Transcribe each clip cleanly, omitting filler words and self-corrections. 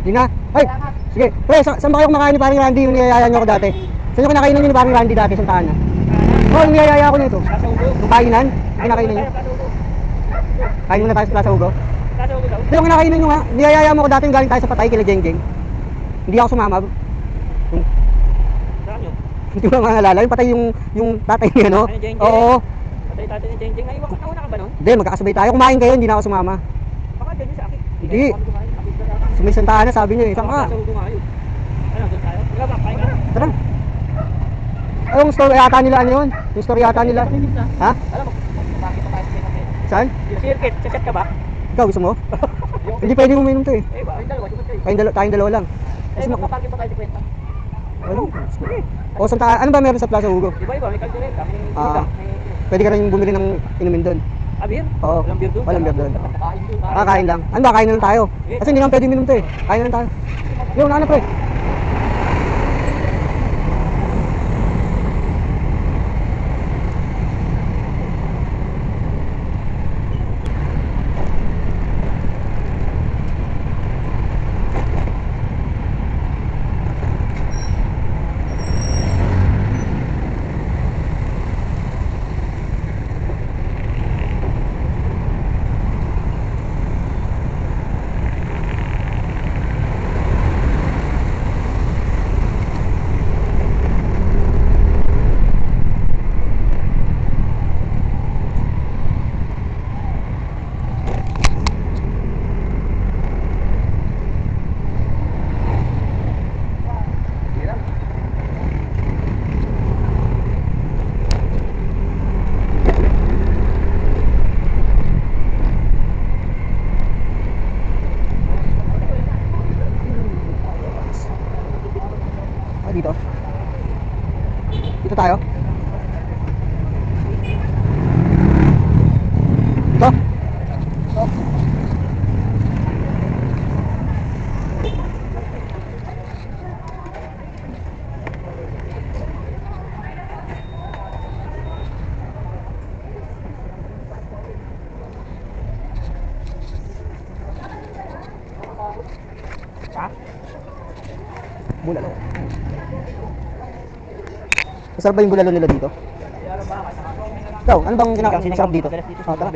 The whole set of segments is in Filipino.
Hindi na. Ay, sige. Pre, saan ba kayo kumakain ni paring Randy yung niyayaya nyo ko dati? Saan nyo kinakainin nyo ni paring Randy dati sa Taana? Oo, yung niyayaya ko nito. Yung kainan? Yung kinakainin nyo? Kain muna tayo sa Plaza Ugo. Hindi yung kinakainin nyo nga. Niyayaya mo ko dati yung galing tayo sa Patay kila Jeng-Jeng. Hindi ako sumama. Hindi mo naalala, yung patay yung tatay niya, no? Oo. Patay tatay ni Jeng-Jeng. Naiwan ko na ka ba nun? Hindi, magkakasabay tayo. Kumain kayo, hindi na ako sumama. Baka dyan sa akin. Hindi. Sumay Santa Ana, sabi niya eh. Saan ka? Ano, doon tayo? Magkakapain ka? Tara. Ay, yung story yata nila, ano yun? Yung story yata nila. Ha? Alam mo, bakit pa tayo sa circuit? Saan? Yung circuit, saset ka ba? Ikaw, gusto mo? Hindi pwede uminom to eh. Eh, tayong dalawa, di ba tayo? Tayong dalawa lang. Eh, magpaparking pa tayo sa kwenta. Ano? O, Santa Ana, ano ba meron sa Plaza Ugo? Iba, may kaldereta, may Ah. sika, may... Pwede ka rin bumili ng inumin doon. Ah, beer? Oo. Walang beer doon? Walang beer doon. Kain Kain lang. Ano ba, kain na lang tayo. Kasi hindi naman pwede uminom to eh. Kain na lang tayo. Yung ano pre? Dito. Dito tayo. Ito. Bulalo. Masarap ba yung bulalo nila dito? Ikaw, ano bang masarap dito? Oh, tara.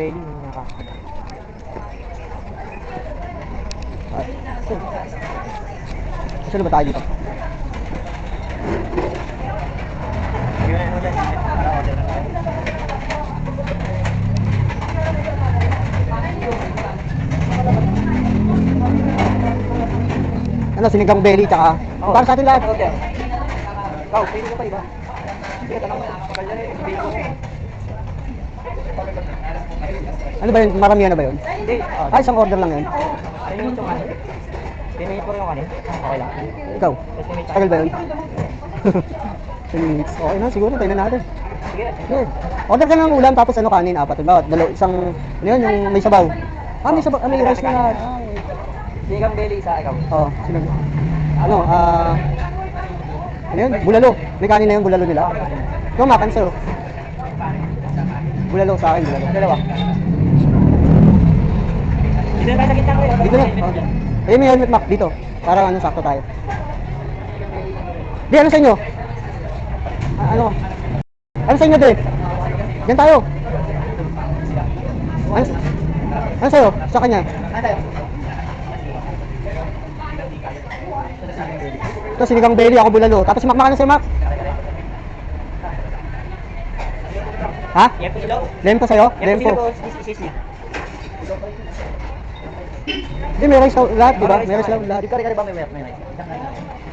Saan ba tayo dito? Ano, sinigang belly tsaka para sa atin lahat. Ikaw, pili ko pa iba. Sige, tanong mo. Ano ba yun? Maramihan na ba yun? Hindi. Ay, isang order lang yun. Pinimit yung kanin. Pinimit ko rin yung kanin. Okay lang. Ikaw, Estimate tayo. tagal ba yun? 10 minutes. Okay na, siguro. Tayo na natin. Sige. Sige. Order ka ng ulam tapos ano kanin, apat. Diba? Isang, ano yun, yung may sabaw. Ah, may sabaw. May rice na lahat. Sigang belly isa, ikaw. Oo, sino? Ano, ano yun? Bulalo. May kanin na yung bulalo nila. Ikaw, makan sa'yo. Bulalo sa akin, bulalo. Dalawa. Dito na tayo sa gitna ko Dito na. Ayun, may helmet Mac dito. Para ano, sakto tayo. Di, ano sa inyo? Ano? Ano sa inyo, Dre? Diyan tayo. Ano sa'yo? Sa kanya? Ano tayo? Ito, sinigang belly, ako bulalo. Tapos si Mac, makano sa'yo, Mac? Ha? Lempo sa'yo? Lempo. Hindi, may rice lahat, di ba? May rice lahat. Kari-kari ba may rice?